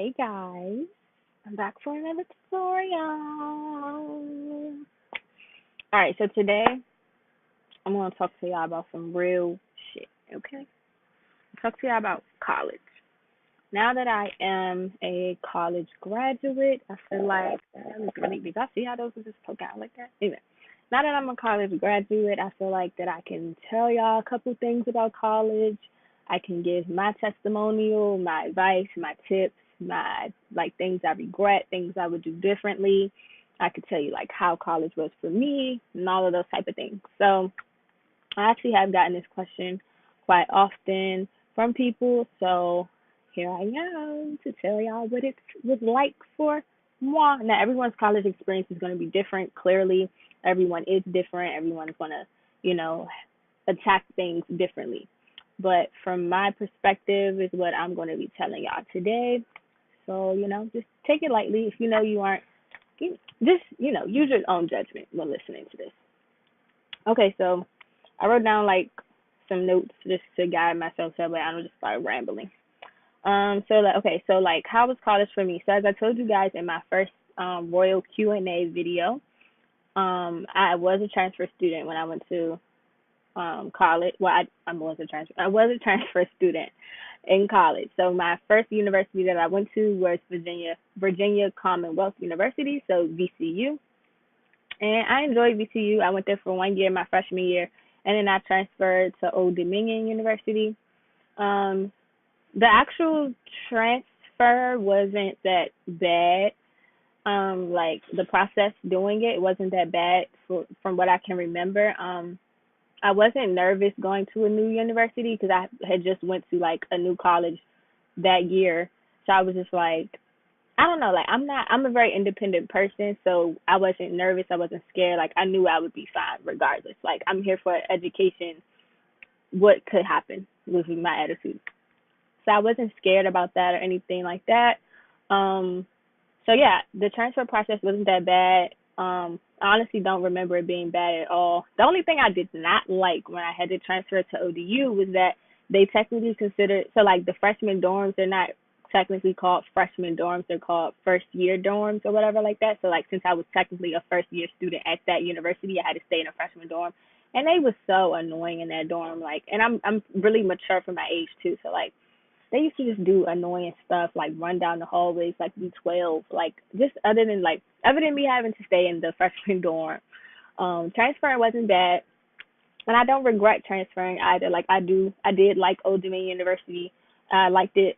Hey guys, I'm back for another tutorial. Alright, so today I'm going to talk to y'all about some real shit, okay? Talk to y'all about college. Now that I am a college graduate, I feel like, did y'all see how those was just poke out like that? Anyway, now that I'm a college graduate, I feel like that I can tell y'all a couple things about college. I can give my testimonial, my advice, my tips, my like things I regret, things I would do differently. I could tell you like how college was for me and all of those type of things. So I actually have gotten this question quite often from people. So here I am to tell y'all what it was like for moi. Now, everyone's college experience is going to be different. Clearly, everyone is different. Everyone's going to, you know, attack things differently. But from my perspective, is what I'm going to be telling y'all today. So, just take it lightly. If you know you aren't, just, use your own judgment when listening to this. Okay, so I wrote down like some notes just to guide myself so that way I don't just start rambling. So how was college for me? So as I told you guys in my first Royal Q&A video, I was a transfer student when I went to college. Well, I was a transfer. I was a transfer student in college. So my first university that I went to was Virginia Commonwealth University, so VCU. And I enjoyed VCU. I went there for 1 year, my freshman year, and then I transferred to Old Dominion University. Um, the actual transfer wasn't that bad. Like the process doing it wasn't that bad from what I can remember. I wasn't nervous going to a new university because I had just went to like a new college that year. So I was just like, I don't know, like I'm a very independent person, so I wasn't nervous, I wasn't scared. Like I knew I would be fine regardless. Like I'm here for education. What could happen was my attitude. So I wasn't scared about that or anything like that. Um so yeah, the transfer process wasn't that bad. I honestly don't remember it being bad at all. The only thing I did not like when I had to transfer to ODU was that they technically considered, so like the freshman dorms, they're not technically called freshman dorms, they're called first year dorms or whatever like that. So like since I was technically a first year student at that university, I had to stay in a freshman dorm. And they was so annoying in that dorm, like, and I'm really mature for my age too, so like they used to just do annoying stuff like run down the hallways like be 12, like just other than me having to stay in the freshman dorm. Transferring wasn't bad, and I don't regret transferring either. Like I did like Old Dominion University. I liked it.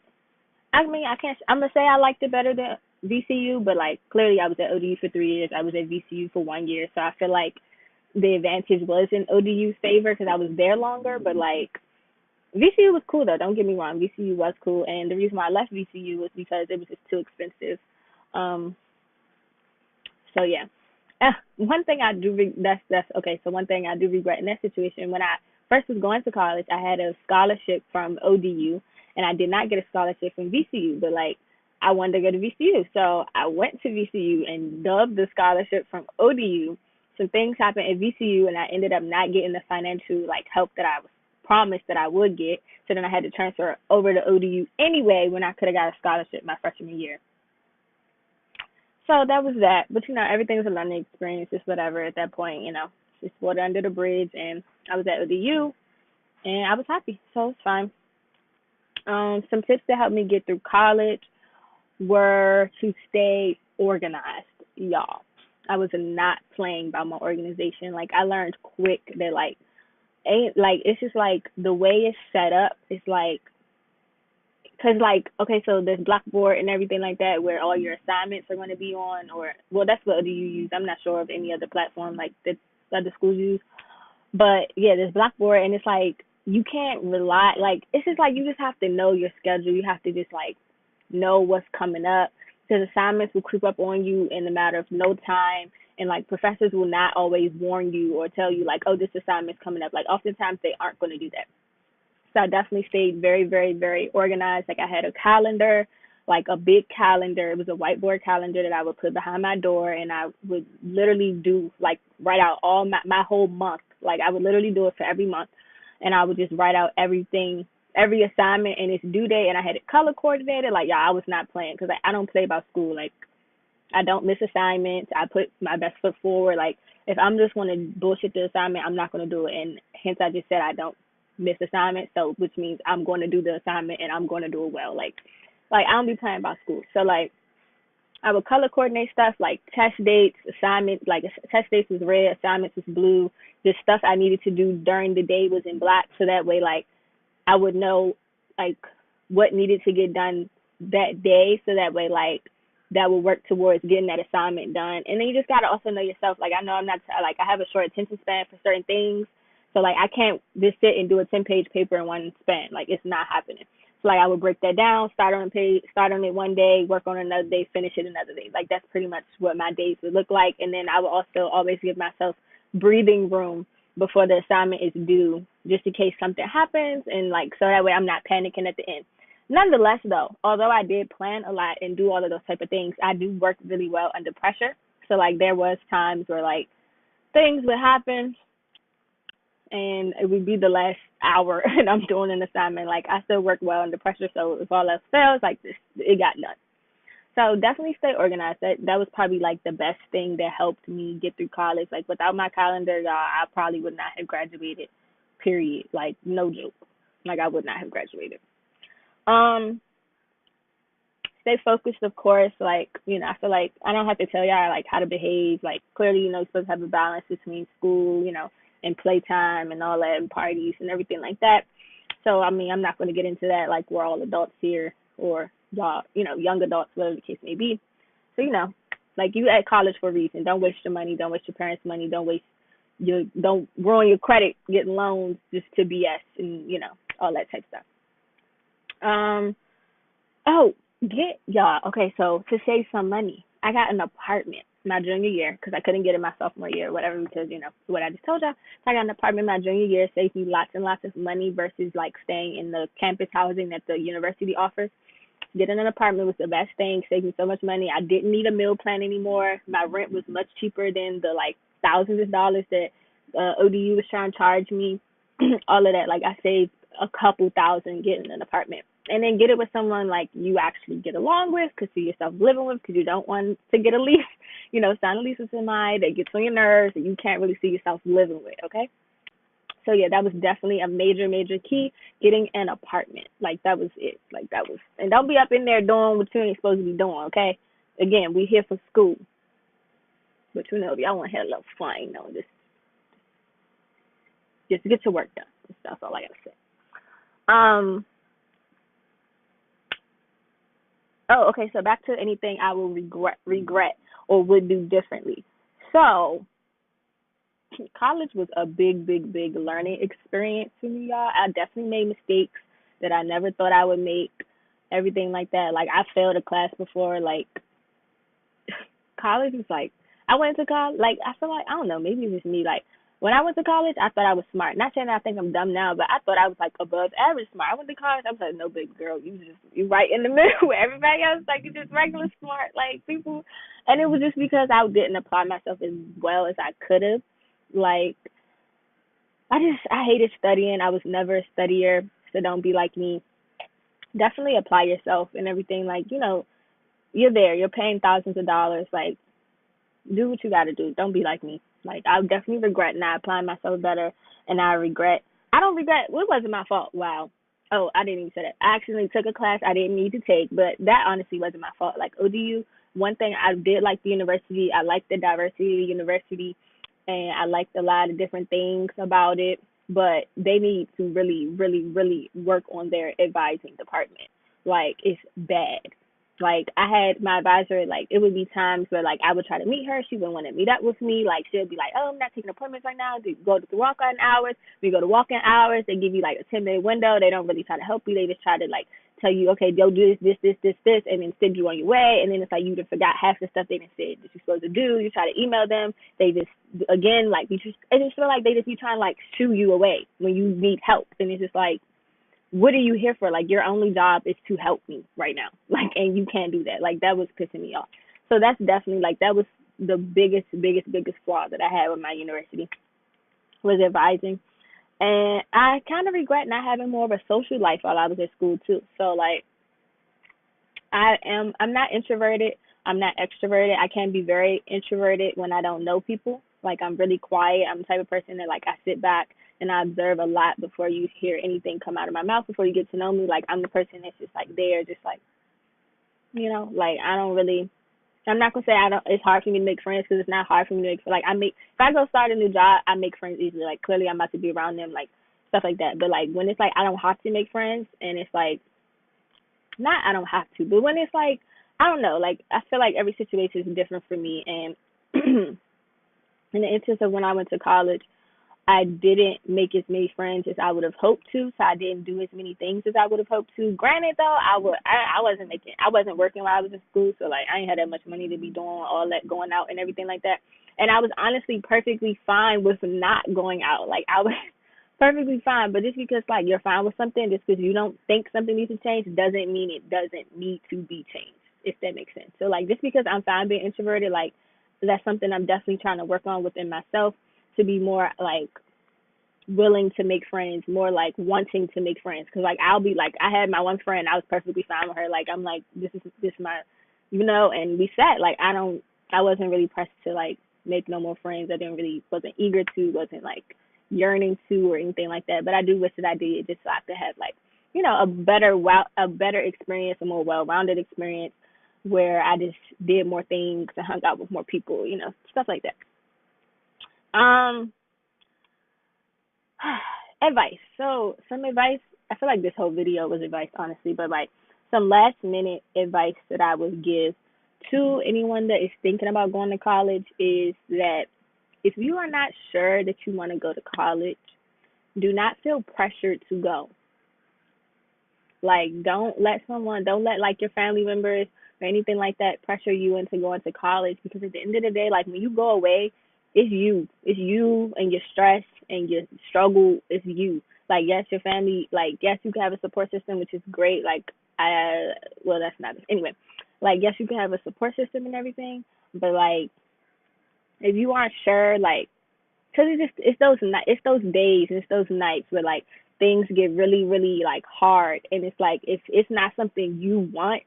I mean, I can't. I'm gonna say I liked it better than VCU, but like clearly I was at ODU for 3 years. I was at VCU for 1 year, so I feel like the advantage was in ODU's favor because I was there longer. But like VCU was cool though. Don't get me wrong. VCU was cool, and the reason why I left VCU was because it was just too expensive. Um, so yeah. One thing I do that's okay. So one thing I do regret in that situation, when I first was going to college, I had a scholarship from ODU, and I did not get a scholarship from VCU. But like I wanted to go to VCU, so I went to VCU and dubbed the scholarship from ODU. Some things happened at VCU, and I ended up not getting the financial like help that I was promised that I would get. So then I had to transfer over to ODU anyway when I could have got a scholarship my freshman year. So that was that. But everything was a learning experience, just whatever at that point, just water under the bridge, and I was at ODU and I was happy. So it's fine. Some tips that helped me get through college were to stay organized, y'all. I was not playing by my organization. Like I learned quick that like ain't like it's just like the way it's set up. It's like because like okay, so there's Blackboard and everything like that where all your assignments are going to be on, or well, that's what do you use. I'm not sure of any other platform like that other schools use, but yeah, there's Blackboard, and it's like you can't rely. Like it's just like you just have to know your schedule. You have to just like know what's coming up because assignments will creep up on you in a matter of no time. And like professors will not always warn you or tell you like, oh, this assignment's coming up. Like oftentimes they aren't going to do that. So I definitely stayed very, very, very organized. Like I had a calendar, like a big calendar. It was a whiteboard calendar that I would put behind my door, and I would literally do like write out all my whole month. Like I would literally do it for every month, and I would just write out everything every assignment and its due date, and I had it color coordinated. Like, y'all, I was not playing because like, I don't play about school. Like, I don't miss assignments. I put my best foot forward. Like, if I'm just going to bullshit the assignment, I'm not going to do it. And hence, I just said I don't miss assignments. So, which means I'm going to do the assignment and I'm going to do it well. Like I don't be playing about school. So, like, I would color coordinate stuff like test dates, assignments. Like, test dates was red, assignments was blue. The stuff I needed to do during the day was in black. So that way, like, I would know like what needed to get done that day, so that way like that will work towards getting that assignment done. And then you just gotta also know yourself. Like, I know I'm not like, I have a short attention span for certain things, so like I can't just sit and do a 10-page paper in one span. Like, it's not happening. So like I would break that down, start on it one day, work on another day, finish it another day. Like, that's pretty much what my days would look like. And then I would also always give myself breathing room before the assignment is due, just in case something happens, and like so that way I'm not panicking at the end. Nonetheless, though, although I did plan a lot and do all of those type of things, I do work really well under pressure. So like there was times where like things would happen and it would be the last hour and I'm doing an assignment. Like, I still work well under pressure, so if all else fails, like this, it got done. So definitely stay organized. That was probably like the best thing that helped me get through college. Like, without my calendar, y'all, I probably would not have graduated. Period. Like, no joke. Like, I would not have graduated. Um, Stay focused, of course. Like, I feel like I don't have to tell y'all like how to behave. Like, clearly, you're supposed to have a balance between school, and playtime and all that, and parties and everything like that. So I mean, I'm not going to get into that. Like, we're all adults here, or y'all, young adults, whatever the case may be. So like, you at college for a reason. Don't waste your money. Don't waste your parents' money. Don't ruin your credit getting loans just to BS and all that type of stuff. Um, Oh, get y'all. Okay, so to save some money, I got an apartment my junior year because I couldn't get it my sophomore year or whatever, because what I just told y'all. So I got an apartment my junior year, saved me lots and lots of money versus like staying in the campus housing that the university offers. Getting an apartment was the best thing, saved me so much money. I didn't need a meal plan anymore. My rent was much cheaper than the like thousands of dollars that ODU was trying to charge me. All of that, like, I saved a couple thousand getting an apartment. And then get it with someone like you actually get along with, could see yourself living with, because you don't want to get a lease, sign a lease with somebody that gets on your nerves that you can't really see yourself living with, okay? So yeah, that was definitely a major, major key, getting an apartment. Like, that was it. Like, that was, and don't be up in there doing what you ain't supposed to be doing, okay? Again, we here for school. But if y'all want to have a little fun, just get your work done. That's all I gotta say. Um, Oh, okay. So back to anything I will regret or would do differently. So college was a big, big, big learning experience for me, y'all. I definitely made mistakes that I never thought I would make. Everything like that. Like, I failed a class before. Like, college was like, I went to college. Like, I feel like, I don't know, maybe it was me. Like, when I went to college, I thought I was smart. Not saying I think I'm dumb now, but I thought I was like above average smart. I went to college, I was like, no, big girl, you right in the middle with everybody else. Like, you just regular smart, like, people. And it was just because I didn't apply myself as well as I could have. Like, I hated studying. I was never a studier, so don't be like me. Definitely apply yourself and everything. Like, you're there, you're paying thousands of dollars. Like, do what you got to do. Don't be like me. Like, I definitely regret not applying myself better, and I don't regret, it wasn't my fault. Wow. Oh, I didn't even say that. I actually took a class I didn't need to take, but that honestly wasn't my fault. Like, ODU, one thing I did like the university, I liked the diversity of the university, and I liked a lot of different things about it, but they need to really, really, really work on their advising department. Like, it's bad. Like, I had my advisor, like, it would be times where, like, I would try to meet her. She wouldn't want to meet up with me. Like, she'll be like, oh, I'm not taking appointments right now. Go to the walk-in hours. We go to walk-in hours. They give you, like, a 10-minute window. They don't really try to help you. They just try to, like, tell you, okay, go do this, and then send you on your way. And then it's like you just forgot half the stuff they done said that you're supposed to do. You try to email them. They just, again, like, I just feel like they just be trying to, like, shoo you away when you need help. And it's just like, what are you here for? Like, your only job is to help me right now. Like, and you can't do that. Like, that was pissing me off. So that's definitely, like, that was the biggest flaw that I had with my university, was advising. And I kind of regret not having more of a social life while I was at school too. So like I'm not introverted. I'm not extroverted. I can be very introverted when I don't know people. Like I'm really quiet. I'm the type of person that like I sit back and I observe a lot before you hear anything come out of my mouth, before you get to know me. Like I'm the person that's just like there, just like, like I don't really. I'm not gonna say I don't. It's hard for me to make friends because it's not hard for me to make. Like I make. If I go start a new job, I make friends easily. Like clearly, I'm about to be around them, like stuff like that. But like when it's like I don't have to make friends, and it's like not I don't have to, but when it's like I don't know, like I feel like every situation is different for me. And in the instance of when I went to college, I didn't make as many friends as I would have hoped to, so I didn't do as many things as I would have hoped to. Granted, though, I wasn't working while I was in school, so like I ain't had that much money to be doing all that going out and everything like that. And I was honestly perfectly fine with not going out. Like I was perfectly fine, but just because like you're fine with something, just because you don't think something needs to change, doesn't mean it doesn't need to be changed. If that makes sense. So like just because I'm fine being introverted, like that's something I'm definitely trying to work on within myself to be more like willing to make friends, more like wanting to make friends. Cause like I'll be like, I had my one friend, I was perfectly fine with her. Like I'm like, this is my, and we sat. Like I wasn't really pressed to like make no more friends. I didn't really, wasn't eager to, wasn't like yearning to or anything like that. But I do wish that I did, just so I could have like, a better experience, a more well-rounded experience where I just did more things and hung out with more people, stuff like that. Um, Advice. So some advice. I feel like this whole video was advice, honestly, but like some last minute advice that I would give to anyone that is thinking about going to college is that if you are not sure that you want to go to college, do not feel pressured to go. Like don't let like your family members or anything like that pressure you into going to college, because at the end of the day, like when you go away, it's you. It's you and your stress and your struggle. It's you. Like yes, your family, like yes, you can have a support system, which is great. Like that's not anyway. Like yes, you can have a support system and everything, but like if you aren't sure, like because it's those days and it's those nights where like things get really really like hard, and it's like if it's not something you want,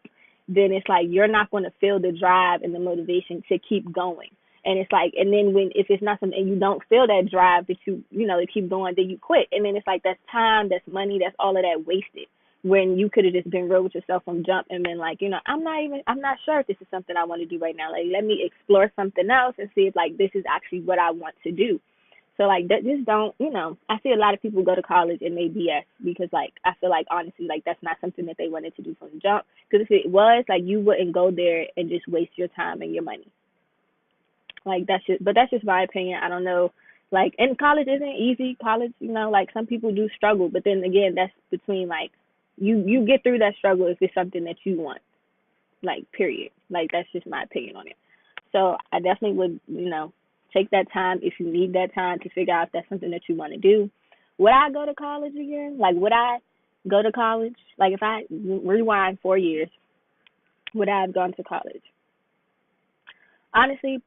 then it's like you're not going to feel the drive and the motivation to keep going. And it's like, and then when if it's not something and you don't feel that drive that to keep going, then you quit. And then it's like that's time, that's money, that's all of that wasted, when you could have just been real with yourself from jump and been like, I'm not sure if this is something I want to do right now. Like let me explore something else and see if like this is actually what I want to do. So like that, just don't, I see a lot of people go to college and they BS because like I feel like honestly like that's not something that they wanted to do from the jump. Because if it was, like you wouldn't go there and just waste your time and your money. Like that's just my opinion. I don't know. Like, and college isn't easy. College, like some people do struggle, but then again, that's between like you get through that struggle if it's something that you want. Like period. Like that's just my opinion on it. So I definitely would, take that time if you need that time to figure out if that's something that you want to do. Would I go to college again? Like would I go to college? Like if I rewind 4 years, would I have gone to college? Honestly,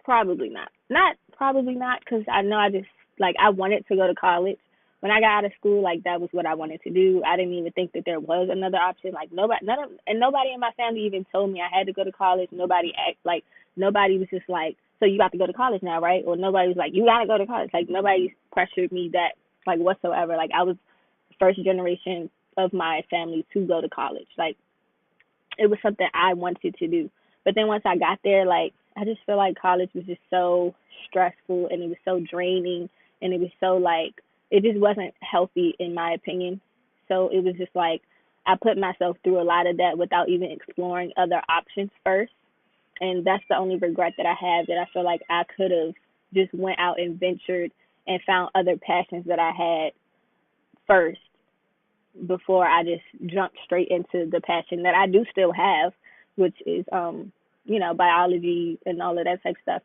probably not. Not probably not, because I know I just like I wanted to go to college. When I got out of school, like that was what I wanted to do. I didn't even think that there was another option. Like nobody in my family even told me I had to go to college. Nobody was just like, so you got to go to college now, right? Or nobody was like, you got to go to college. Like nobody pressured me that like whatsoever. Like I was first generation of my family to go to college. Like it was something I wanted to do. But then once I got there, like I just feel like college was just so stressful and it was so draining and it was so like it just wasn't healthy in my opinion. So it was just like I put myself through a lot of that without even exploring other options first. And that's the only regret that I have, that I feel like I could have just went out and ventured and found other passions that I had first before I just jumped straight into the passion that I do still have, which is biology and all of that type of stuff.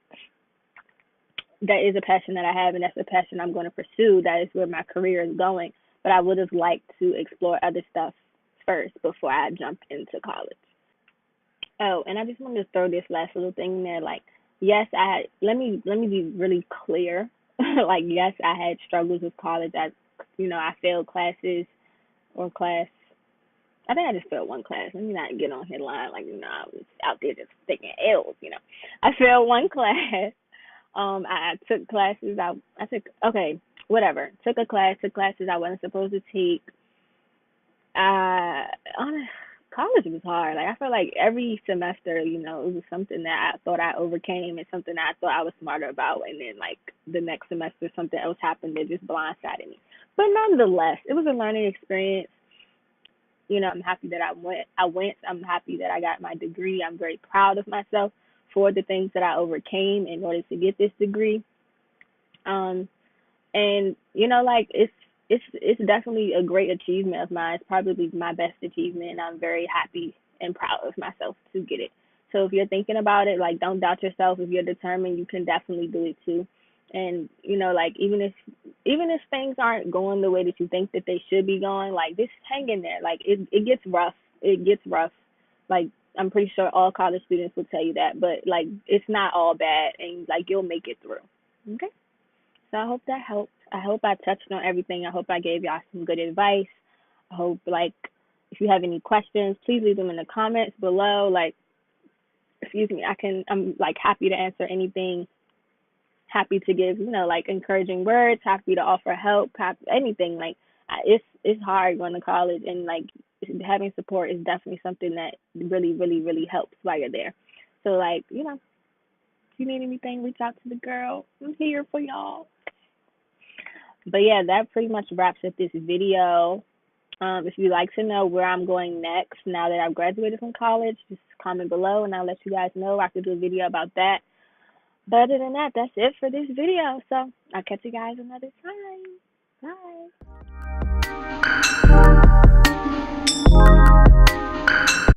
That is a passion that I have, and that's a passion I'm going to pursue. That is where my career is going. But I would have liked to explore other stuff first before I jumped into college. Oh, and I just wanted to throw this last little thing in there. Like, yes, let me be really clear. Like, yes, I had struggles with college. I failed classes or class. I think I just failed one class. Let me not get on here lying like, I was out there just taking L's. I failed one class. I took classes. I took, okay, whatever. Took classes I wasn't supposed to take. On college was hard. Like, I felt like every semester, it was something that I thought I overcame and something that I thought I was smarter about, and then like the next semester something else happened that just blindsided me. But nonetheless, it was a learning experience. I'm happy that I went. I'm happy that I got my degree. I'm very proud of myself for the things that I overcame in order to get this degree. Um, and like it's definitely a great achievement of mine. It's probably my best achievement, and I'm very happy and proud of myself to get it. So if you're thinking about it, like, don't doubt yourself. If you're determined, you can definitely do it too. And like, even if things aren't going the way that you think that they should be going, like, just hang in there. Like, it gets rough. It gets rough. Like, I'm pretty sure all college students will tell you that, but like, it's not all bad, and like, you'll make it through. Okay. So I hope that helped. I hope I touched on everything. I hope I gave y'all some good advice. I hope, like, if you have any questions, please leave them in the comments below. Like, excuse me, I'm like happy to answer anything. Happy to give, like, encouraging words. Happy to offer help. Anything. Like, it's hard going to college, and like, having support is definitely something that really, really, really helps while you're there. So, like, if you need anything, reach out to the girl. I'm here for y'all. But yeah, that pretty much wraps up this video. If you'd like to know where I'm going next now that I've graduated from college, just comment below and I'll let you guys know. I could do a video about that. But other than that, that's it for this video. So I'll catch you guys another time. Bye.